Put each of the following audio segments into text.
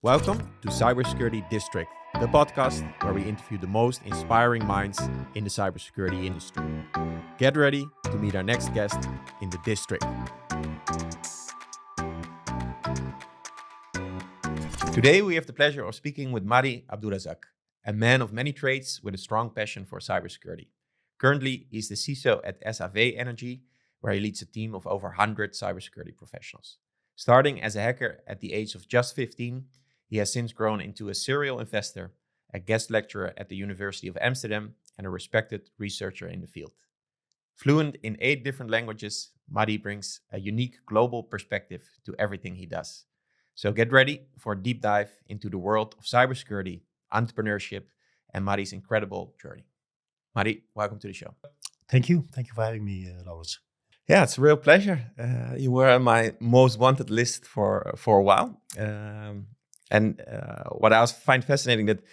Welcome to Cybersecurity District, the podcast where we interview the most inspiring minds in the cybersecurity industry. Get ready to meet our next guest in the district. Today we have the pleasure of speaking with Mahdi Abdulrazak, a man of many traits with a strong passion for cybersecurity. Currently, he's the CISO at SHV Energy, where he leads a team of over 100 cybersecurity professionals. Starting as a hacker at the age of just 15, he has since grown into a serial investor, a guest lecturer at the University of Amsterdam, and a respected researcher in the field. Fluent in 8 different languages, Mahdi brings a unique global perspective to everything he does. So get ready for a deep dive into the world of cybersecurity, entrepreneurship, and Mahdi's incredible journey. Mahdi, welcome to the show. Thank you. Thank you for having me, Laurens. Yeah, it's a real pleasure. You were on my most wanted list for a while. What I find fascinating that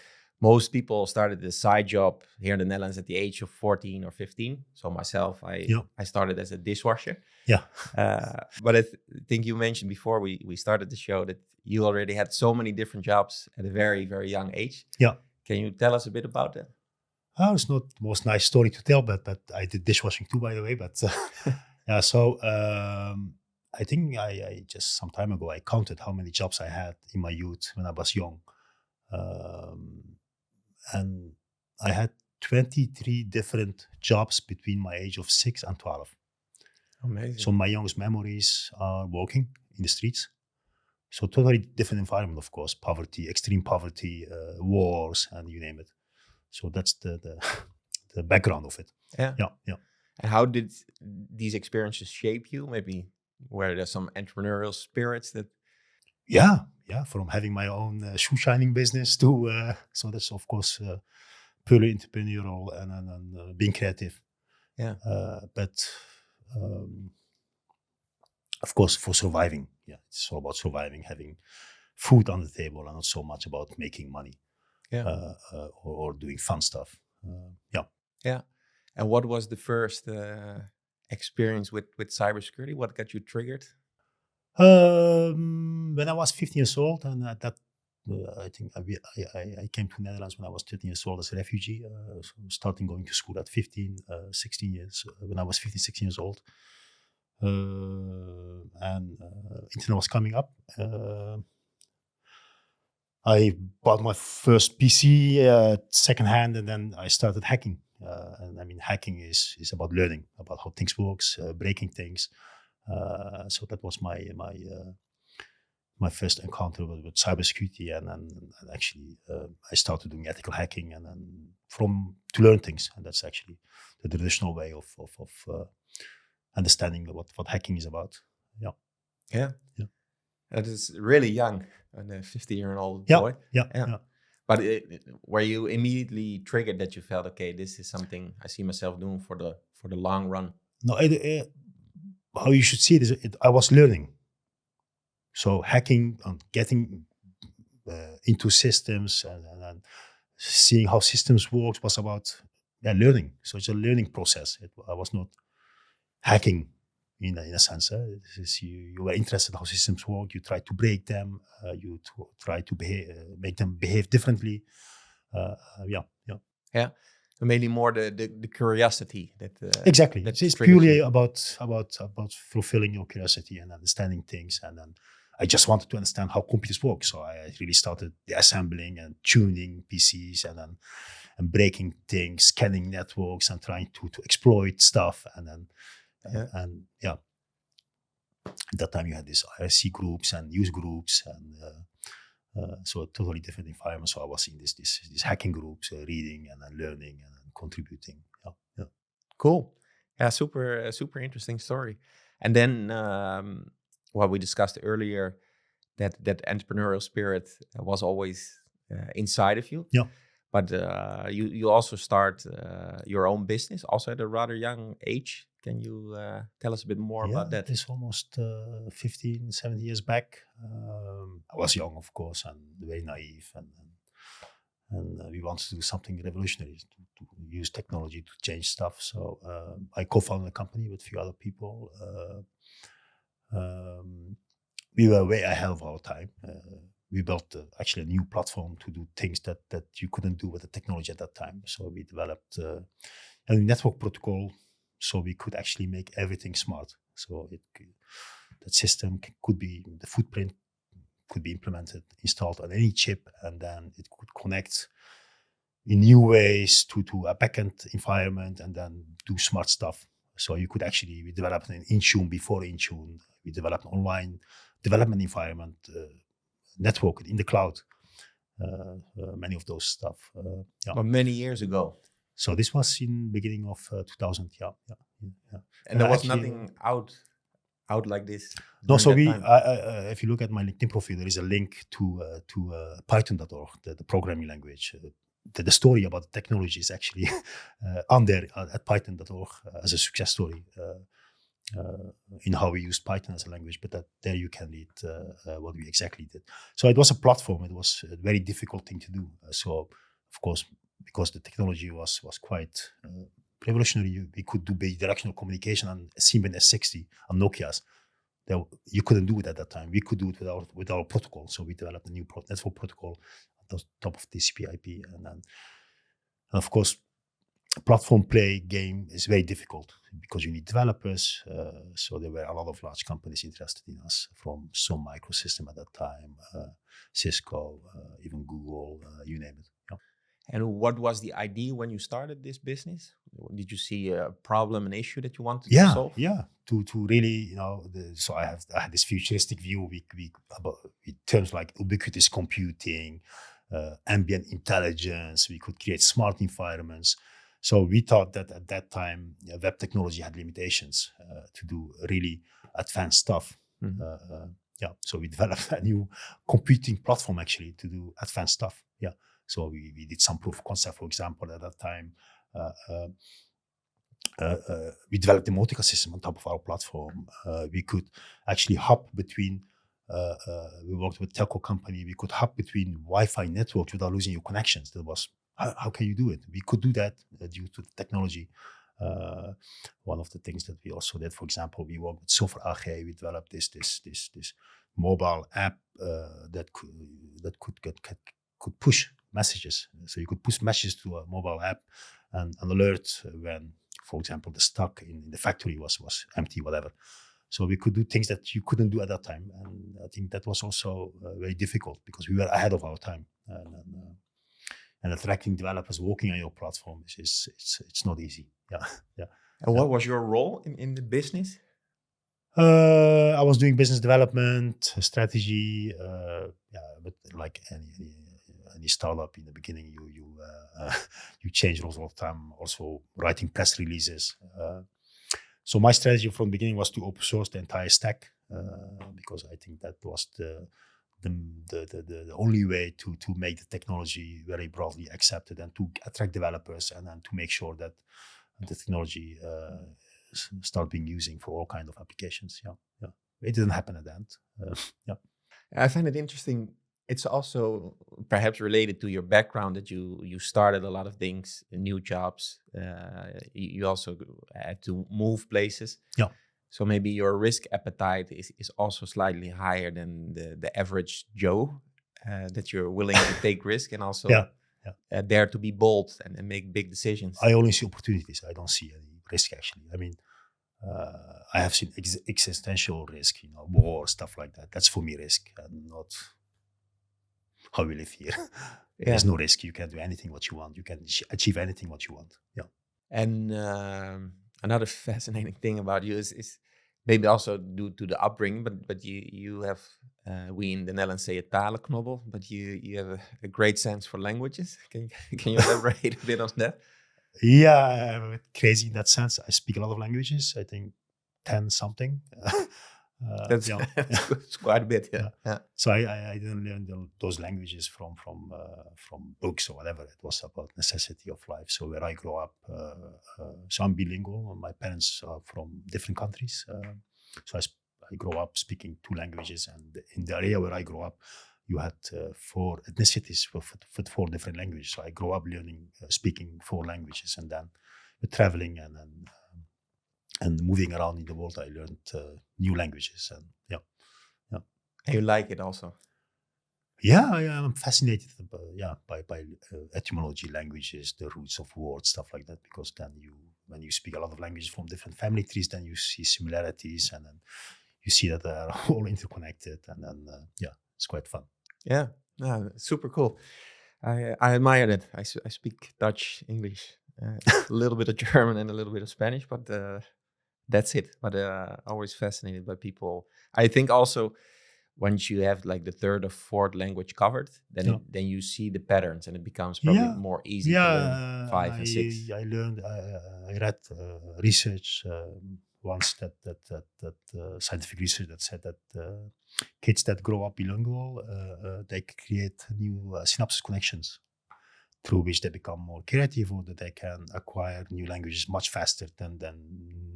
most people started a side job here in the Netherlands at the age of 14 or 15. So myself, I started as a dishwasher. Yeah. But I think you mentioned before we started the show that you already had so many different jobs at a very, very young age. Yeah. Can you tell us a bit about that? Oh, it's not the most nice story to tell, but I did dishwashing too, by the way. But yeah, so I think I just some time ago, I counted how many jobs I had in my youth when I was young. And I had 23 different jobs between my age of 6 and 12. Amazing. So my youngest memories are walking in the streets. So totally different environment, of course, poverty, extreme poverty, wars, and you name it. So that's the background of it. Yeah. Yeah. And how did these experiences shape you? Maybe were there some entrepreneurial spirits that... Yeah. From having my own shoe shining business to, so that's of course purely entrepreneurial and being creative. Yeah. But of course for surviving, it's all about surviving, having food on the table and not so much about making money. Yeah. Or doing fun stuff. Yeah. And what was the first experience with cybersecurity? What got you triggered? When I was 15 years old, and at that, I think I came to Netherlands when I was 13 years old as a refugee, so starting going to school at 15, 16 years, when I was 15, 16 years old. And internet was coming up. I bought my first PC secondhand, and then I started hacking. And I mean, hacking is about learning about how things works, breaking things. So that was my first encounter with cybersecurity, and actually I started doing ethical hacking, and then to learn things, and that's actually the traditional way of understanding what hacking is about. Yeah. That is really young, and a 50-year-old boy. Yeah. But were you immediately triggered that you felt, okay, this is something I see myself doing for the long run? No, how you should see it is I was learning. So hacking and getting into systems and seeing how systems work was about learning. So it's a learning process. I was not hacking in a sense. You were interested in how systems work. You try to break them. You try to make them behave differently. Yeah. Mainly more the curiosity that exactly. That it's purely about fulfilling your curiosity and understanding things, and then I just wanted to understand how computers work. So I really started assembling and tuning PCs and breaking things, scanning networks, and trying to exploit stuff. And then at that time you had these IRC groups and use groups, and so a totally different environment. So I was in these hacking groups, reading and then learning and then contributing. Yeah. Cool. Yeah, super interesting story. And then what we discussed earlier, that entrepreneurial spirit was always inside of you. Yeah. But you also start your own business, also at a rather young age. Can you tell us a bit more about that? It's almost 15, 17 years back. I was young, of course, and very naive, and we wanted to do something revolutionary, to use technology to change stuff. So I co-founded a company with a few other people. We were way ahead of our time. we built actually a new platform to do things that you couldn't do with the technology at that time. So we developed a network protocol, so we could actually make everything smart. So that system could be, the footprint could be implemented, installed on any chip, and then it could connect in new ways to a backend environment and then do smart stuff. So you could actually, we developed an Intune before Intune. We developed an online development environment, network in the cloud, many of those stuff. Well, many years ago. So this was in beginning of 2000. Yeah. And there was nothing out like this. No, so if you look at my LinkedIn profile, there is a link to Python.org, the programming language. The story about the technology is actually on there at Python.org as a success story in how we used Python as a language. But there you can read what we exactly did. So it was a platform. It was a very difficult thing to do. So of course, because the technology was quite revolutionary, we could do bidirectional communication on Siemens S60 on Nokia's. You couldn't do it at that time. We could do it with our protocol. So we developed a new network protocol on top of TCP/IP, and of course, platform play game is very difficult because you need developers. So there were a lot of large companies interested in us, from Sun Microsystem at that time, Cisco, even Google, you name it. Yeah. And what was the idea when you started this business? Did you see a problem, an issue that you wanted to solve? Yeah, to really, so I had this futuristic view about terms like ubiquitous computing, ambient intelligence. We could create smart environments. So we thought that at that time, web technology had limitations to do really advanced stuff. Mm-hmm. So we developed a new computing platform actually to do advanced stuff. Yeah. So we did some proof of concept, for example, at that time. We developed a multi system on top of our platform. We could actually hop between, we worked with a telco company, we could hop between Wi-Fi networks without losing your connections. That was, how can you do it? We could do that due to the technology. One of the things that we also did, for example, we worked with Software AG. We developed this mobile app that could push messages. So you could push messages to a mobile app and alert when, for example, the stock in the factory was empty, whatever. So we could do things that you couldn't do at that time. And I think that was also very difficult because we were ahead of our time. And attracting developers working on your platform it's not easy. Yeah. And what was your role in the business? I was doing business development, strategy, but like any startup in the beginning, you change roles all the time. Also writing press releases. So my strategy from the beginning was to open source the entire stack because I think that was the only way to make the technology very broadly accepted and to attract developers and then to make sure that the technology start being using for all kinds of applications. Yeah. It didn't happen at the end. Yeah. I find it interesting. It's also perhaps related to your background that you started a lot of things, new jobs. You also had to move places. Yeah. So maybe your risk appetite is also slightly higher than the average Joe, that you're willing to take risk and also dare to be bold and make big decisions. I only see opportunities. I don't see any risk actually. I mean, I have seen existential risk, war, stuff like that. That's for me risk and not how we live here. There's no risk. You can do anything what you want. You can achieve anything what you want. Yeah. And another fascinating thing about you is maybe also due to the upbringing, but you have, we in the Netherlands say a talenknobbel, but you have a great sense for languages. Can you elaborate a bit on that? Yeah, I'm crazy in that sense. I speak a lot of languages. I think 10 something. That's quite a bit. Yeah. So I didn't learn those languages from books or whatever. It was about necessity of life. So where I grew up, so I'm bilingual. My parents are from different countries. So I grew up speaking 2 languages, and in the area where I grew up, you had 4 ethnicities with 4 different languages. So I grew up learning, speaking 4 languages, and then with traveling and moving around in the world, I learned new languages. And And you like it also? Yeah, I'm fascinated by etymology, languages, the roots of words, stuff like that. Because then when you speak a lot of languages from different family trees, then you see similarities, and then you see that they're all interconnected, and then it's quite fun. Yeah, no, super cool. I admire that. I speak Dutch, English, a little bit of German, and a little bit of Spanish, but that's it. But always fascinated by people. I think also once you have like the third or fourth language covered, then Yeah. then you see the patterns, and it becomes probably more easy to learn five and six. I learned. I read research once that scientific research that said that kids that grow up bilingual they create new synapses connections through which they become more creative, or that they can acquire new languages much faster than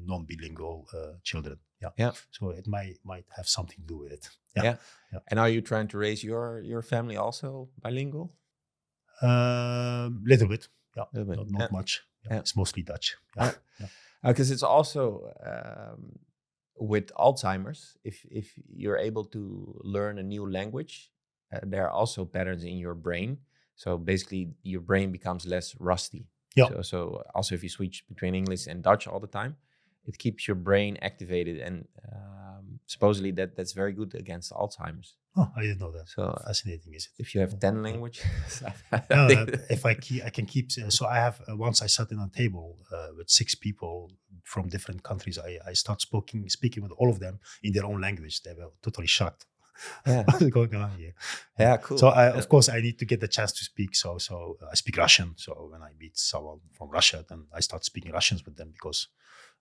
non-bilingual children. Yeah. So it might have something to do with it. Yeah. And are you trying to raise your family also bilingual? Little bit. Yeah. Little bit. Not much. It's mostly Dutch. Because it's also with Alzheimer's, if you're able to learn a new language, there are also patterns in your brain. So basically, your brain becomes less rusty. Yeah. So also, if you switch between English and Dutch all the time, it keeps your brain activated, and supposedly that's very good against Alzheimer's. Oh, I didn't know that. So fascinating, is it? If you have 10 languages, if I can keep. So I have once I sat in a table with 6 people from different countries. I start speaking with all of them in their own language. They were totally shocked. Yeah. What's going on here? Yeah, cool. So of course I need to get the chance to speak. So I speak Russian. So when I meet someone from Russia, then I start speaking Russian with them, because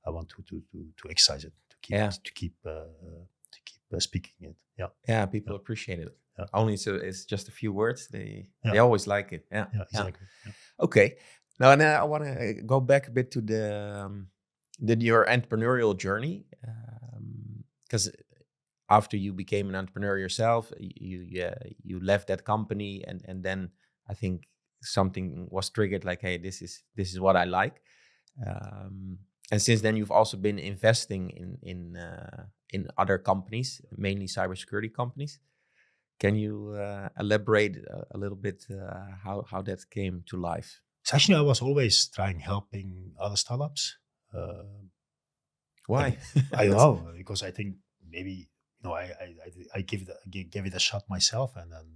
I want to exercise it, to keep speaking it. Yeah, people appreciate it. Yeah. Only it's just a few words. They always like it. Yeah, exactly. Yeah. Okay. Now, and I want to go back a bit to your entrepreneurial journey, because after you became an entrepreneur yourself, you left that company, and then I think something was triggered. Like, hey, this is what I like. And since then, you've also been investing in other companies, mainly cybersecurity companies. Can you elaborate a little bit how that came to life? So actually, I was always helping other startups. Why? I don't know, because I think maybe I gave it a shot myself, and then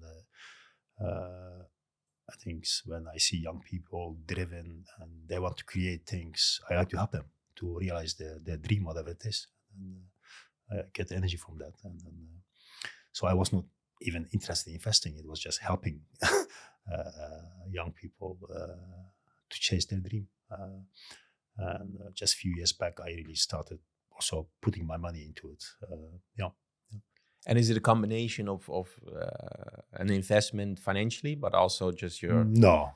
I think when I see young people driven and they want to create things, I like to help them to realize their dream, whatever it is, and I get energy from that. And so I was not even interested in investing; it was just helping young people to chase their dream. And just a few years back, I really started also putting my money into it. And is it a combination of an investment financially, but also just your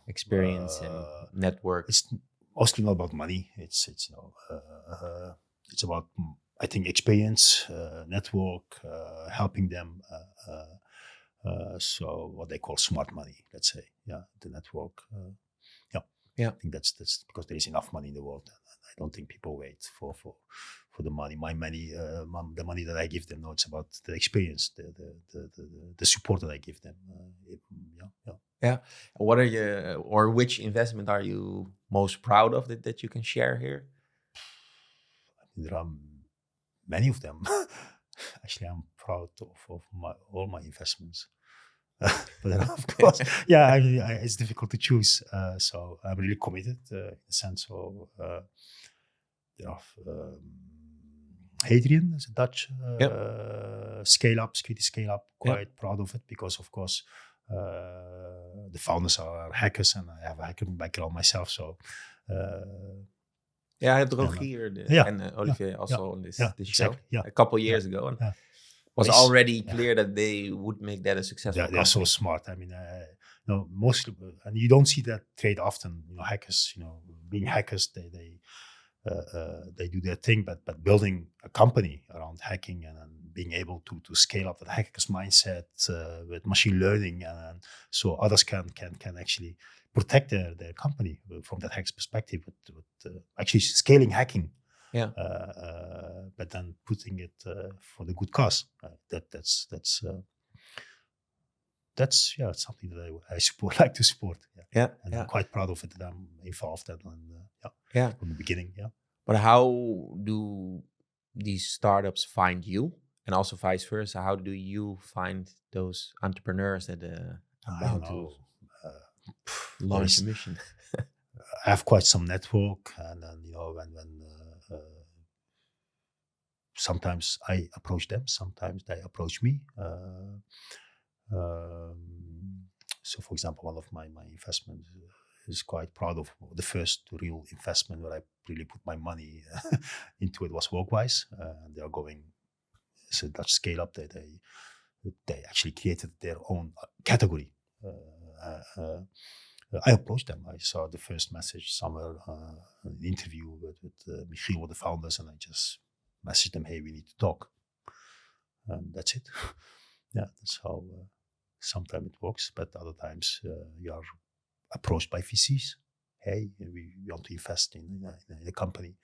experience and network? It's mostly not about money. It's about, I think, experience, network, helping them. So what they call smart money, let's say. Yeah, the network. I think that's because there is enough money in the world. I don't think people wait for the money. My money, the money that I give them. No, it's about the experience, the support that I give them. What are which investment are you most proud of that you can share here? There are many of them. Actually, I'm proud of all my investments. But then, of course, I mean, it's difficult to choose. So I'm really committed in the sense of Hadrian is a Dutch security scale up. Quite proud of it, because of course the founders are hackers, and I have a hacker background myself. So I had Rogier and Olivier also on this show a couple years ago, and was already clear that they would make that a successful. They're so smart. I mean, mostly, and you don't see that trade often. Hackers, being hackers, they do their thing, but building a company around hacking and being able to scale up that hackers mindset with machine learning, and so others can actually protect their company from that hacker's perspective, with actually scaling hacking. But then putting it for the good cause. that's it's something that I support, like to support. Yeah, And yeah, I'm quite proud of it that I'm involved in, and yeah. from the beginning. Yeah. But how do these startups find you, and also vice versa? How do you find those entrepreneurs that are I don't about to know. Uh, there launch a is. mission? I have quite some network, and then when sometimes I approach them, sometimes they approach me. Um, so, for example, one of my investments is quite proud of the first real investment where I really put my money into it was Workwise, and they are going. It's a Dutch scale up. They actually created their own category. I approached them. I saw the first message somewhere, an interview with Michiel, with the founders, and I just messaged them, "Hey, we need to talk." And that's it. Yeah, that's how sometimes it works. But other times you are approached by VCs. Hey, we want to invest in a company.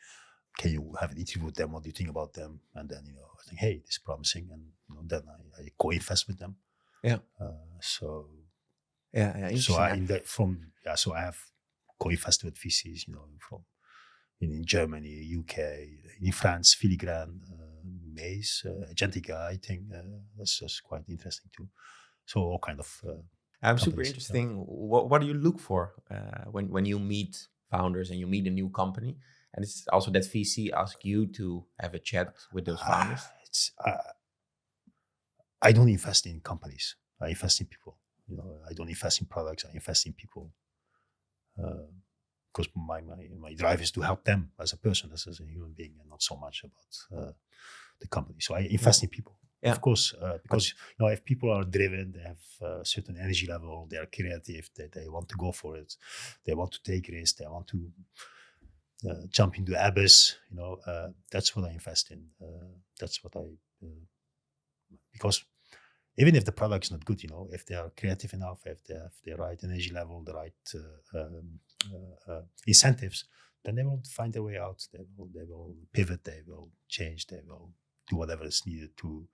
Can you have an interview with them? What do you think about them? And then I think, hey, this is promising, and then I co-invest with them. Yeah. So Interesting. So I have co-invested with VCs, from in Germany, UK, in France, Filigrane, Maze, Agentic, I think that's just quite interesting too. So all kind of I'm super companies, interesting. What do you look for when you meet founders and you meet a new company? And it's also that VC ask you to have a chat with those founders. I don't invest in companies. I invest in people. I don't invest in products. I invest in people. Because my drive is to help them as a person, as a human being, and not so much about the company. So I invest in people. Yeah. Of course, because if people are driven, they have a certain energy level, they are creative, they want to go for it, they want to take risks, they want to jump into the abyss. That's what I invest in. That's what because even if the product is not good, if they are creative enough, if they have the right energy level, the right incentives, then they will find their way out. They will pivot. They will change. They will do whatever is needed to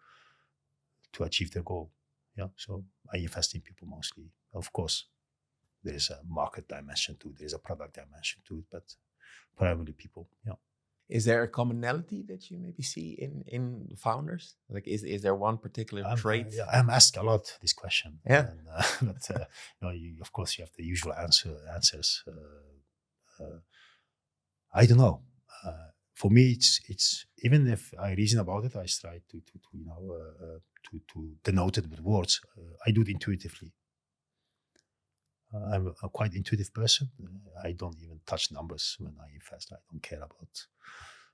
achieve their goal. Yeah. So I invest in people mostly. Of course, there is a market dimension to it. There is a product dimension to it, but primarily people. Yeah. Is there a commonality that you maybe see in founders? Like, is there one particular trait? I'm asked a lot this question. Yeah. And, but of course, you have the usual answers. I don't know. For me, it's even if I reason about it, I try to denote it with words. I do it intuitively. I'm a quite intuitive person. I don't even touch numbers when I invest. I don't care about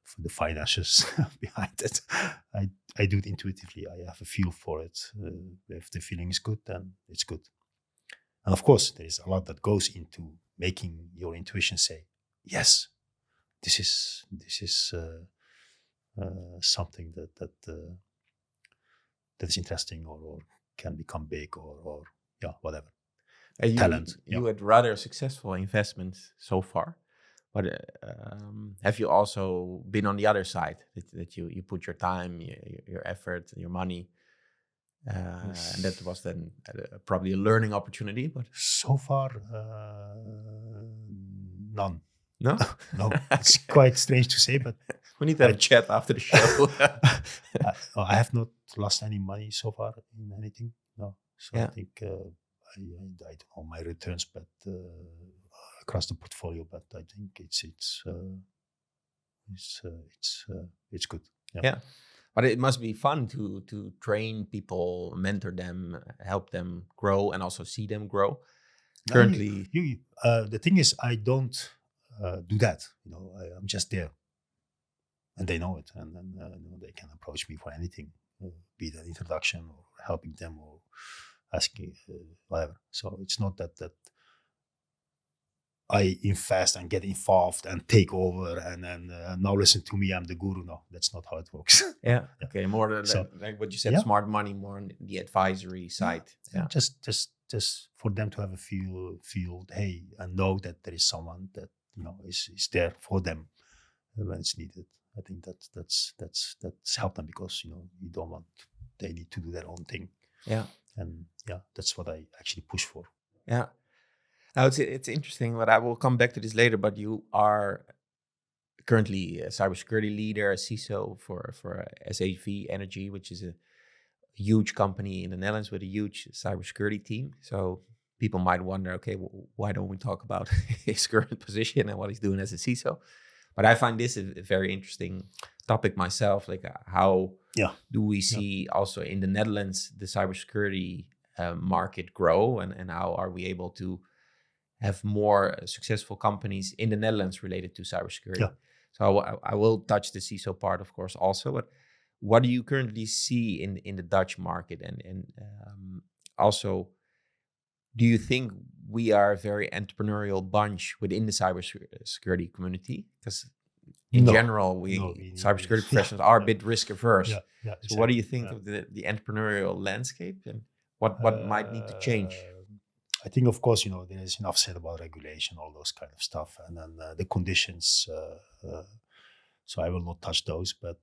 for the finances behind it. I do it intuitively. I have a feel for it. If the feeling is good, then it's good. And of course, there is a lot that goes into making your intuition say, yes, this is something that is interesting or can become big or whatever. Talent. You had rather successful investments so far, but have you also been on the other side that you put your time, your effort, your money, and that was then probably a learning opportunity? But so far, none. No, no. It's quite strange to say, but we need to have a chat after the show. I have not lost any money so far in anything. No, so I think I don't know my returns, but across the portfolio. But I think it's good. Yeah. But it must be fun to train people, mentor them, help them grow, and also see them grow. Currently, the thing is, I don't do that. I'm just there, and they know it, and then they can approach me for anything, be it an introduction or helping them or asking whatever. So it's not that I invest and get involved and take over and then now listen to me, I'm the guru. No, that's not how it works. Yeah. Okay. More like what you said, smart money, more on the advisory side. Yeah. Just for them to have a feel, hey, and know that there is someone that is there for them when it's needed. I think that's help them because you don't want they need to do their own thing. Yeah. And that's what I actually push for. Yeah. Now it's interesting, but I will come back to this later. But you are currently a cybersecurity leader, a CISO for SHV Energy, which is a huge company in the Netherlands with a huge cybersecurity team. So people might wonder, okay, why don't we talk about his current position and what he's doing as a CISO? But I find this a very interesting topic myself. Like, how do we see also in the Netherlands the cybersecurity market grow, and how are we able to have more successful companies in the Netherlands related to cybersecurity? Yeah. So I will touch the CISO part, of course, also. But what do you currently see in the Dutch market, and also, do you think we are a very entrepreneurial bunch within the cybersecurity community? Because in general, cybersecurity professionals are a bit risk averse. Yeah, exactly. So what do you think of the entrepreneurial landscape, and what might need to change? I think, of course, there is enough said about regulation, all those kind of stuff, and then the conditions. So I will not touch those, but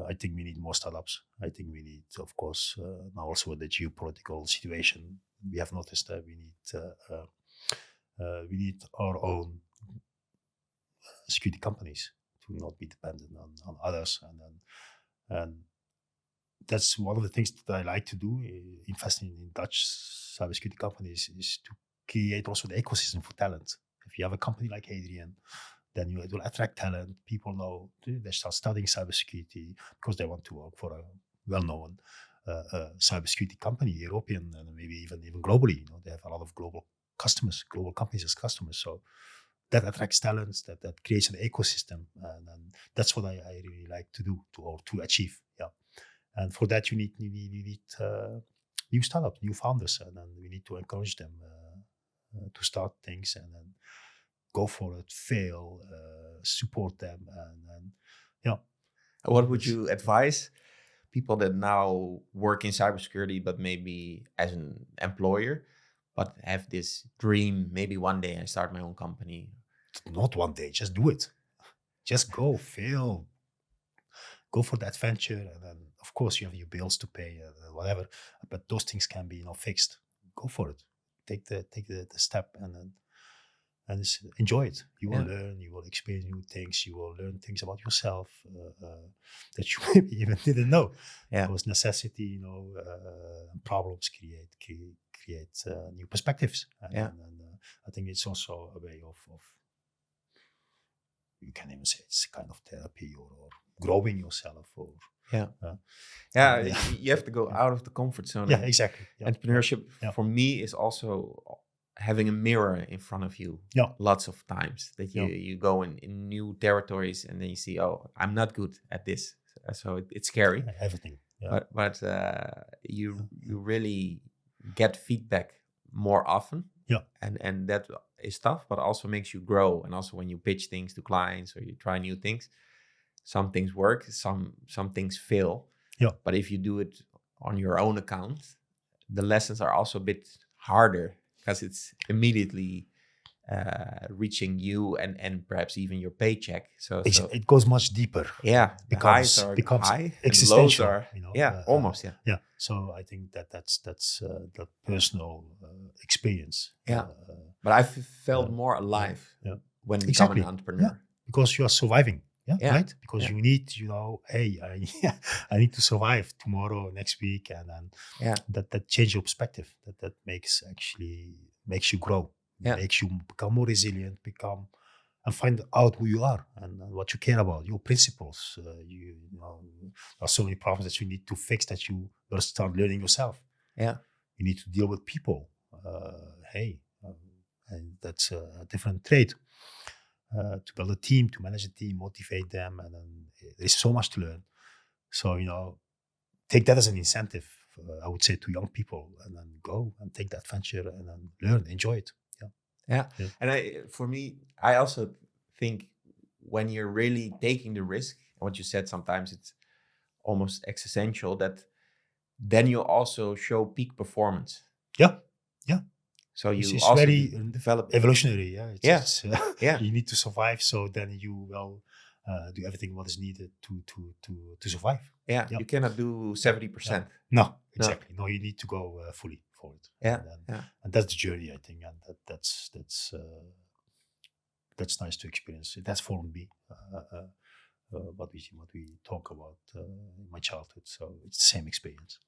I think we need more startups. I think we need, of course, now also with the geopolitical situation, we have noticed that we need our own security companies to not be dependent on others, and that's one of the things that I like to do. Investing in Dutch cybersecurity companies is to create also the ecosystem for talent. If you have a company like Hadrian, then it will attract talent. People know they start studying cybersecurity because they want to work for a well-known cybersecurity company, European, and maybe even globally. They have a lot of global companies as customers. So that attracts talents, that creates an ecosystem, and that's what I really like to do to achieve. Yeah, and for that you need new startups, new founders, and then we need to encourage them to start things and then go for it, fail, support them, and yeah. What would you advise people that now work in cybersecurity, but maybe as an employer, but have this dream, maybe one day I start my own company? Not one day, just do it. Just go, fail, go for that venture, and then of course you have your bills to pay, whatever. But those things can be fixed. Go for it. Take the step, and just enjoy it. You will learn, you will experience new things, you will learn things about yourself that you maybe even didn't know. Because necessity, problems create new perspectives. And I think it's also a way of you can even say it's kind of therapy or growing yourself. You have to go out of the comfort zone. Yeah, exactly. Entrepreneurship for me is also having a mirror in front of you lots of times, that you go in new territories and then you see, oh, I'm not good at this. So it's scary. Everything. But you really get feedback more often. Yeah. And that is tough, but also makes you grow. And also when you pitch things to clients or you try new things, some things work, some things fail. Yeah. But if you do it on your own account, the lessons are also a bit harder because it's immediately reaching you and perhaps even your paycheck. So it goes much deeper. Yeah. Becomes high, existential. Are, almost. Yeah. So I think that's the personal experience. Yeah. But I felt more alive when becoming an entrepreneur. Yeah. Because you are surviving. Yeah. Right. Because you need, hey, I need to survive tomorrow, next week, and then that change your perspective. That makes you grow. Makes you become more resilient, and find out who you are and what you care about, your principles. There are so many problems that you need to fix that you will start learning yourself. Yeah, you need to deal with people. And that's a different trait. To build a team, to manage a team, motivate them, and then there's so much to learn. So take that as an incentive. I would say to young people, and then go and take that venture and then learn, enjoy it. Yeah. And for me, I also think when you're really taking the risk, what you said, sometimes it's almost existential, that then you also show peak performance. Yeah. So you it's also very develop evolutionary. Yeah. You need to survive, so then you will do everything what is needed to survive. Yeah. You cannot do 70%. No, exactly. No, you need to go fully for it. Yeah, and that's the journey, I think, and that's nice to experience. That's formed me. What we talk about in my childhood. So it's the same experience,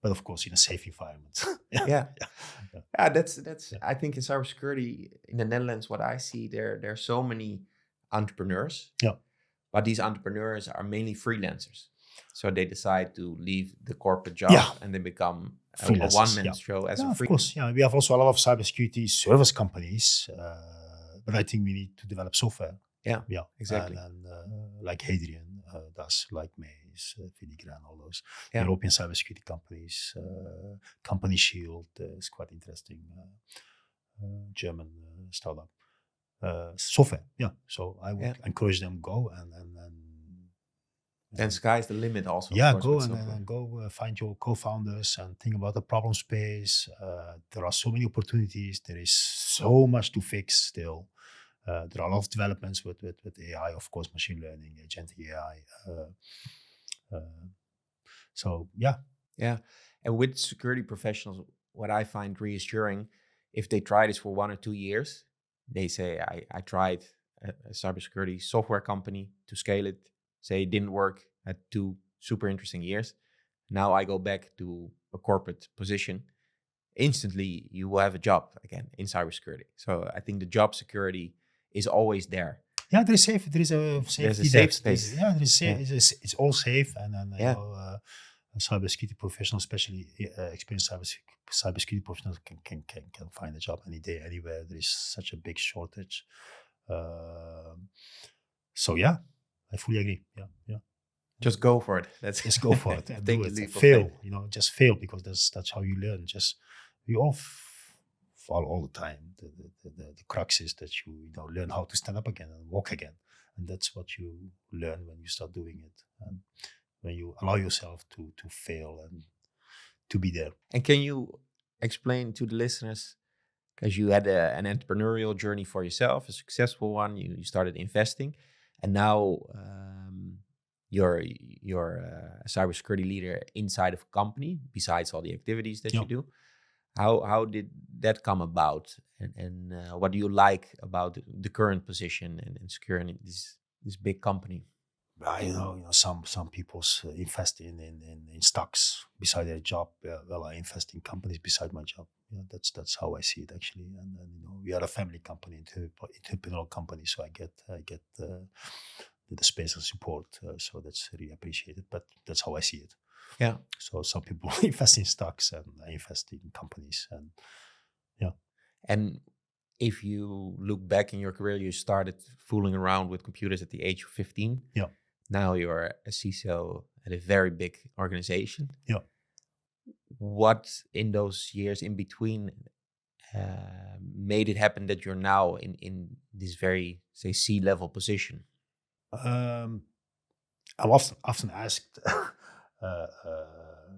but of course in a safe environment. Yeah. That's. I think in cybersecurity in the Netherlands, what I see there are so many entrepreneurs. Yeah. But these entrepreneurs are mainly freelancers, so they decide to leave the corporate job and then become a one-man show as a of course. Yeah, we have also a lot of cybersecurity service companies, but I think we need to develop software. Yeah, exactly. And like Hadrian does, like Maze, Filigran, all those European cybersecurity companies. Company Shield is quite interesting. German startup. Software, so I would encourage them go and sky's the limit also. Go and go find your co-founders and think about the problem space. There are so many opportunities. There is so much to fix still. There are a lot of developments with AI, of course, machine learning, agentic AI. And with security professionals, what I find reassuring, if they try this for 1 or 2 years, they say, I tried a cybersecurity software company to scale it, say it didn't work, had 2 super interesting years. Now I go back to a corporate position. Instantly, you will have a job again in cybersecurity. So I think the job security is always there. Yeah, there is a safe space. There is it's all safe, and you know, cybersecurity professionals, especially experienced cybersecurity professionals, can find a job any day, anywhere. There is such a big shortage. So yeah, I fully agree. Yeah. Just go for it. Just go for it. And do it. Fail. You know, just fail, because that's how you learn. We all fall all the time. The crux is that you learn how to stand up again and walk again, and that's what you learn when you start doing it, and when you allow yourself to fail and to be there. And can you explain to the listeners, because you had an entrepreneurial journey for yourself, a successful one. You started investing, and now you're a cybersecurity leader inside of a company. Besides all the activities that you do, how did that come about, and what do you like about the current position and securing this big company? You know, some people invest in stocks beside their job. Well, I invest in companies beside my job. You know, that's how I see it actually. And you know, we are a family company, entrepreneurial company, so I get the space and support. So that's really appreciated. But that's how I see it. Yeah. So some people invest in stocks, and I invest in companies, and yeah. And if you look back in your career, you started fooling around with computers at the age of 15. Yeah. Now you're a CISO at a very big organization. Yeah. What in those years in between made it happen that you're now in this very, say, C-level position? I'm often asked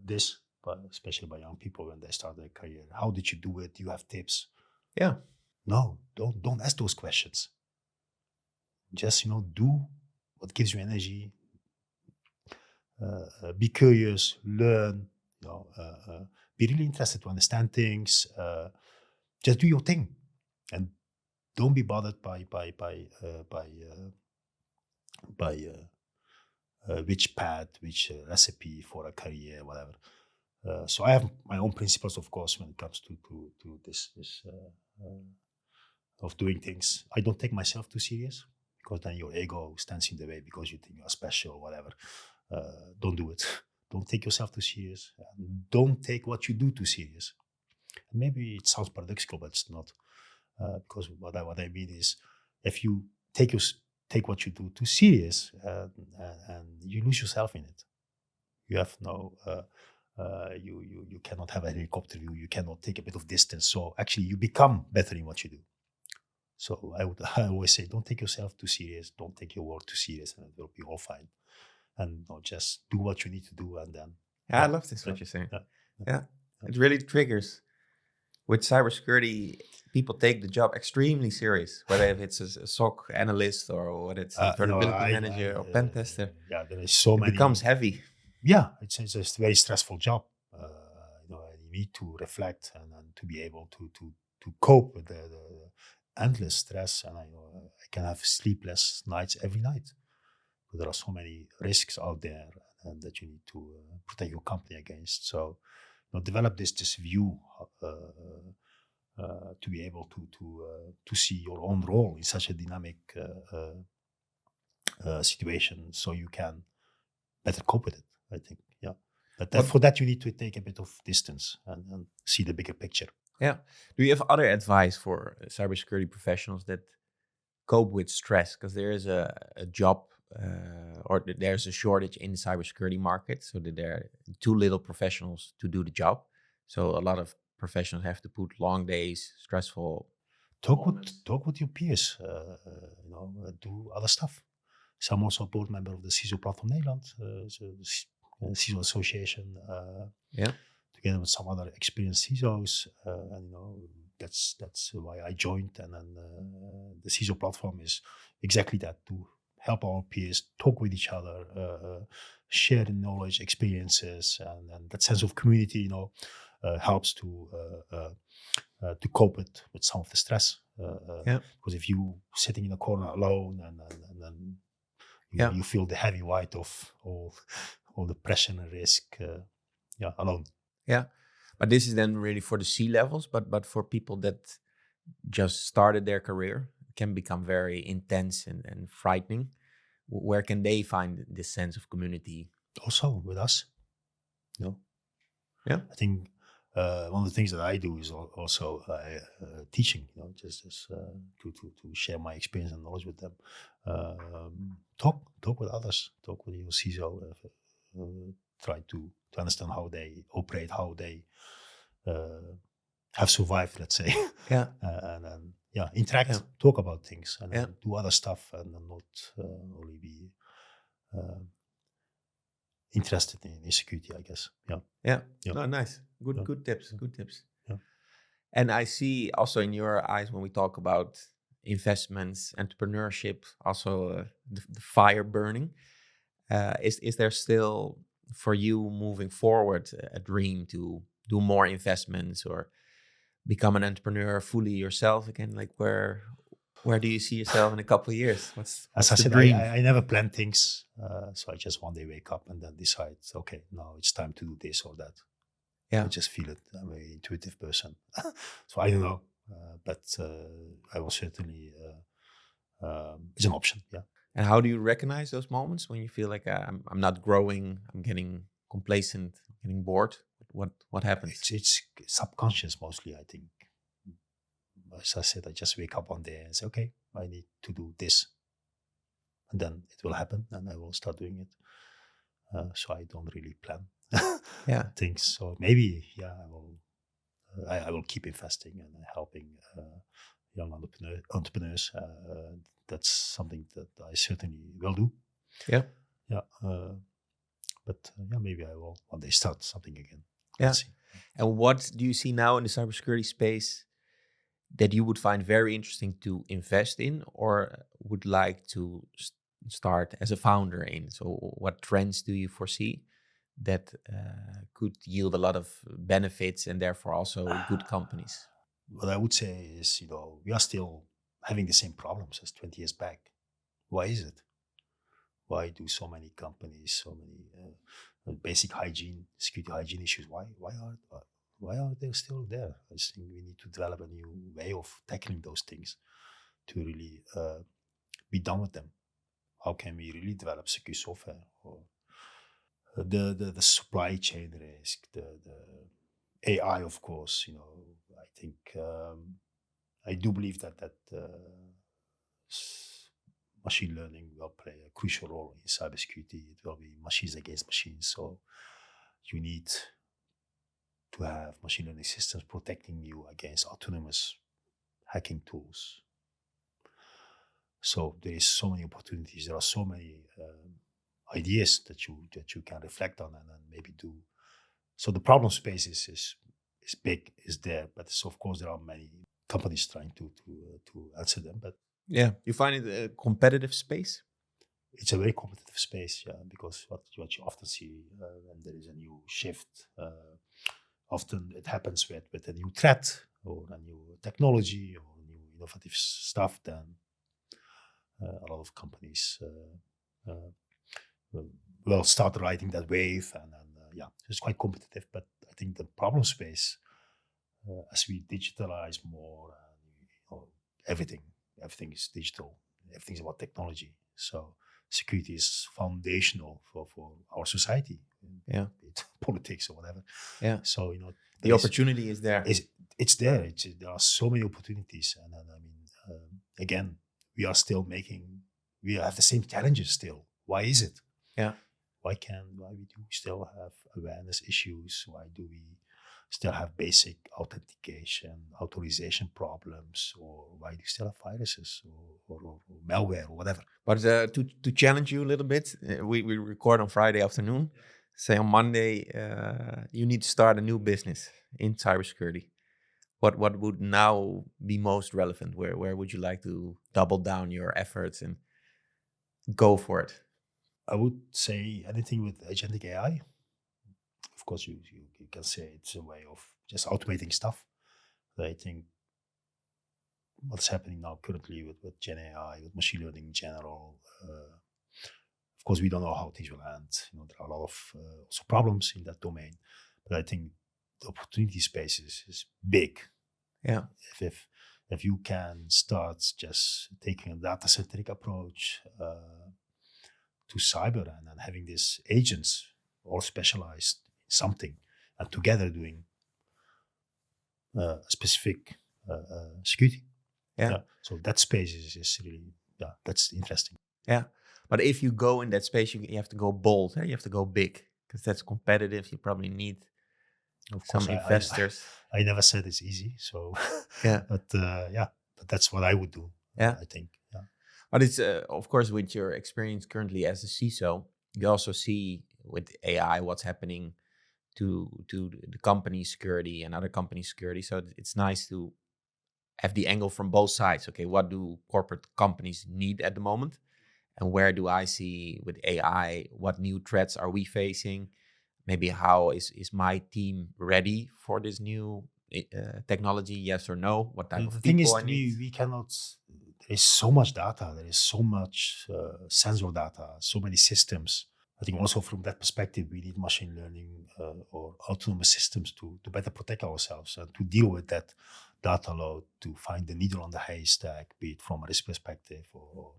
this, but especially by young people when they start their career. How did you do it? Do you have tips? Yeah. No, don't ask those questions. Just, you know, do what gives you energy. Be curious, learn. You know, be really interested to understand things. Just do your thing, and don't be bothered by which path, which recipe for a career, whatever. So I have my own principles, of course, when it comes to this of doing things. I don't take myself too serious, because then your ego stands in the way because you think you're special or whatever. Don't do it. Don't take yourself too serious. Don't take what you do too serious. And maybe it sounds paradoxical, but it's not. Because what I mean is, if you take what you do too serious, and you lose yourself in it. You have no, you cannot have a helicopter view. You cannot take a bit of distance. So actually, you become better in what you do. So I always say, don't take yourself too serious. Don't take your work too serious, and it will be all fine. And just do what you need to do, and then. Yeah, I love this. What you're saying. Yeah, it really triggers. With cybersecurity, people take the job extremely serious, whether if it's a SOC analyst or whether it's a vulnerability manager or pen tester. Yeah, there is so many. It becomes heavy. Yeah, it's a very stressful job. need to reflect and to be able to cope with the endless stress. And I can have sleepless nights every night. But there are so many risks out there and that you need to protect your company against. So, develop this view to be able to see your own role in such a dynamic situation, so you can better cope with it. I think, yeah. But for that, you need to take a bit of distance and see the bigger picture. Yeah. Do you have other advice for cybersecurity professionals that cope with stress? Because there is a job or there's a shortage in the cybersecurity market, so that there are too little professionals to do the job. So a lot of professionals have to put long days, stressful. Talk with your peers. Do other stuff. So I'm also a board member of the CISO platform Nederland, so the CISO association. Together with some other experienced CISOs, and that's why I joined. And then the CISO platform is exactly that, to help our peers talk with each other, share the knowledge, experiences, and that sense of community. Helps to cope with some of the stress. Because if you sitting in a corner alone and you feel the heavy weight of all the pressure and risk, alone. Yeah, but this is then really for the C-levels, but for people that just started their career, it can become very intense and frightening. Where can they find this sense of community? Also with us. Yeah. I think one of the things that I do is also teaching. Just to share my experience and knowledge with them. Talk with others. Talk with your CISO. Try to understand how they operate, how they have survived, let's say. And interact, talk about things, and do other stuff, and not only be interested in security, I guess. Yeah. No, nice. Good tips. Good tips. Yeah. And I see also in your eyes when we talk about investments, entrepreneurship, also the fire burning. Is there still for you moving forward a dream to do more investments or become an entrepreneur fully yourself again? Like where do you see yourself in a couple of years? What's As I the said, dream? I never plan things. So I just one day wake up and then decide, okay, now it's time to do this or that. Yeah. I just feel it. I'm an intuitive person. So I don't know. But I will certainly, it's an option. Yeah. And how do you recognize those moments when you feel like I'm not growing, I'm getting complacent, getting bored? What happens? It's subconscious mostly, I think. As I said, I just wake up one day and say, okay, I need to do this. And then it will happen and I will start doing it. So I don't really plan things. So maybe, I will keep investing and helping young entrepreneurs. That's something that I certainly will do. Yeah. But maybe I will one day start something again. Yeah. Let's see. And what do you see now in the cybersecurity space that you would find very interesting to invest in or would like to start as a founder in? So what trends do you foresee that could yield a lot of benefits and therefore also good companies? What I would say is, we are still having the same problems as 20 years back. Why is it? Why do so many companies, so many basic security hygiene issues? Why are they still there? I think we need to develop a new way of tackling those things to really be done with them. How can we really develop secure software? Or the supply chain risk, the AI, of course. I think I do believe that machine learning will play a crucial role in cybersecurity. It will be machines against machines. So you need to have machine learning systems protecting you against autonomous hacking tools. So there is so many opportunities. There are so many ideas that you can reflect on and maybe do. So the problem space is big, is there, but of course there are many companies trying to answer them. But yeah, you find it a competitive space? It's a very competitive space, because what you often see when there is a new shift often it happens with a new threat or a new technology or new innovative stuff, then a lot of companies will start riding that wave, and it's quite competitive. But I think the problem space, as we digitalize more, everything is digital, everything's about technology. So security is foundational for our society, Yeah. be it politics or whatever. Yeah. So the opportunity is there. It's there. There are so many opportunities, and I mean, again, we have the same challenges still. Why is it? Yeah. Why we do still have awareness issues? Why do we still have basic authentication, authorization problems, or why do you still have viruses or malware or whatever? But to challenge you a little bit, we record on Friday afternoon. Say on Monday, you need to start a new business in cybersecurity. What would now be most relevant? Where would you like to double down your efforts and go for it? I would say anything with agentic AI. Of course, you can say it's a way of just automating stuff. But I think what's happening now currently with Gen AI, with machine learning in general, of course, we don't know how things will end. There are a lot of also problems in that domain. But I think the opportunity space is big. Yeah. If you can start just taking a data-centric approach to cyber and then having these agents all specialized in something and together doing specific security. Yeah. So that space is really, that's interesting. Yeah. But if you go in that space, you have to go bold. You have to go big because that's competitive. You probably need some investors. I never said it's easy. So, yeah. but that's what I would do. Yeah. I think. Yeah. But it's, of course, with your experience currently as a CISO, you also see with AI what's happening to the company security and other company security. So it's nice to have the angle from both sides. Okay, what do corporate companies need at the moment? And where do I see with AI, what new threats are we facing? Maybe how is my team ready for this new technology? Yes or no? What type of people I need? We cannot. There is so much data. There is so much sensor data. So many systems. I think also from that perspective, we need machine learning or autonomous systems to better protect ourselves and to deal with that data load, to find the needle on the haystack, be it from a risk perspective or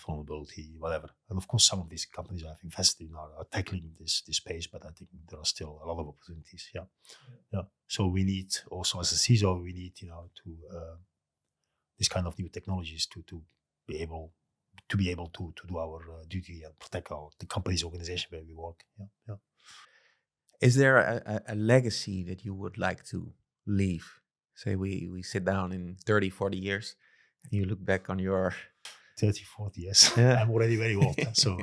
vulnerability, whatever. And of course, some of these companies I've invested in are tackling this space, but I think there are still a lot of opportunities. Yeah. So we need also, as a CISO, we need to this kind of new technologies to be able to do our duty and protect the company's organization where we work. Yeah. Is there a legacy that you would like to leave? Say we sit down in 30, 40 years and you look back on your 30, 40 years. Yeah. I'm already very old. So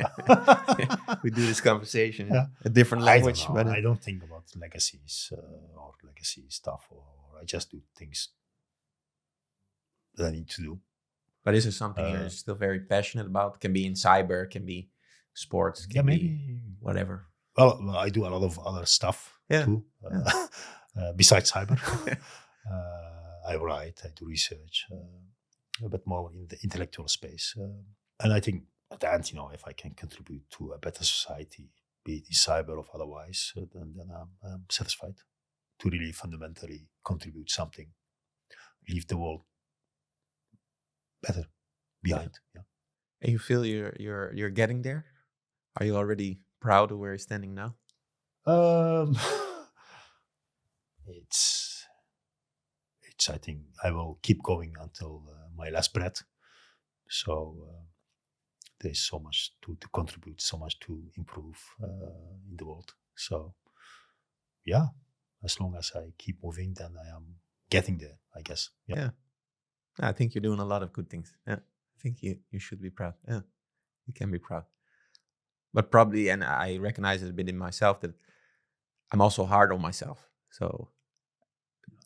we do this conversation in a different language. I don't think about legacies or legacy stuff, or I just do things that I need to do. But is there something you're still very passionate about? Can be in cyber, can be sports, can be whatever. Well, I do a lot of other stuff too, besides cyber. I write, I do research, a bit more in the intellectual space. And I think at the end, if I can contribute to a better society, be it in cyber or otherwise, then I'm satisfied to really fundamentally contribute something, leave the world better behind. Yeah. And you feel you're getting there? Are you already proud of where you're standing now? It's. I think I will keep going until my last breath. So there's so much to contribute, so much to improve in the world. So yeah, as long as I keep moving, then I am getting there, I guess. Yeah. I think you're doing a lot of good things. Yeah. I think you should be proud. Yeah. You can be proud. But probably, and I recognize it a bit in myself, that I'm also hard on myself. So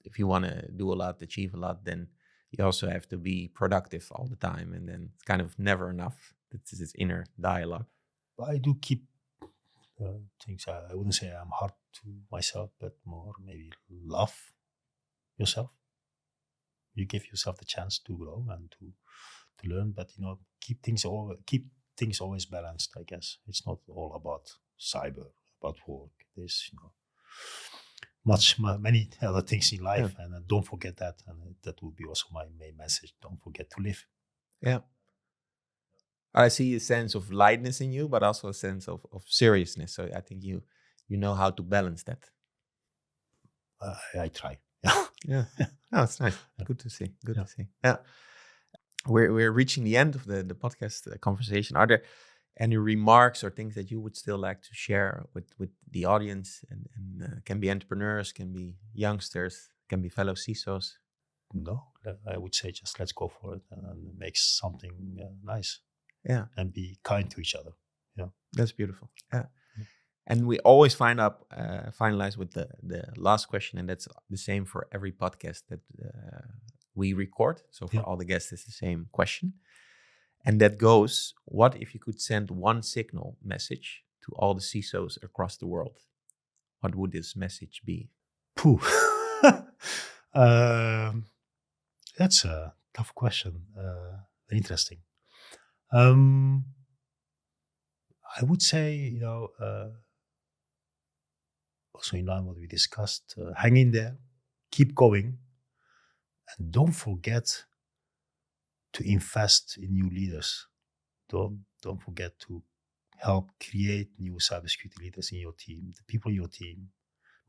if you want to do a lot, achieve a lot, then you also have to be productive all the time. And then it's kind of never enough. It's this inner dialogue. I do keep things. I wouldn't say I'm hard to myself, but more maybe love yourself. You give yourself the chance to grow and to learn, but keep things always balanced. I guess it's not all about cyber, about work. There's many other things in life, and don't forget that. And that will be also my main message. Don't forget to live. Yeah. I see a sense of lightness in you, but also a sense of seriousness. So I think you know how to balance that. I try. Yeah. Oh, it's nice. Good to see. Good to see. Yeah. We're reaching the end of the podcast conversation. Are there any remarks or things that you would still like to share with the audience? And can be entrepreneurs, can be youngsters, can be fellow CISOs. No, I would say just let's go for it and make something nice. Yeah, and be kind to each other. Yeah, that's beautiful. Yeah, and we always finalize with the last question, and that's the same for every podcast that we record. So for all the guests, it's the same question, and that goes: what if you could send one signal message to all the CISOs across the world? What would this message be? That's a tough question. Interesting. I would say, also in line with what we discussed, hang in there, keep going, and don't forget to invest in new leaders. Don't forget to help create new cybersecurity leaders in your team, the people in your team,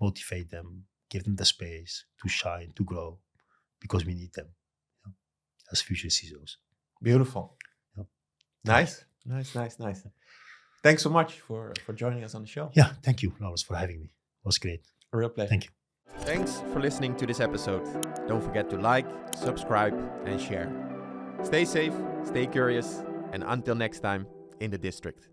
motivate them, give them the space to shine, to grow, because we need them as future CISOs. Beautiful. Nice. Thanks so much for joining us on the show. Yeah, thank you, Lawrence, for having me. It was great. A real pleasure. Thank you. Thanks for listening to this episode. Don't forget to like, subscribe, and share. Stay safe, stay curious, and until next time in the district.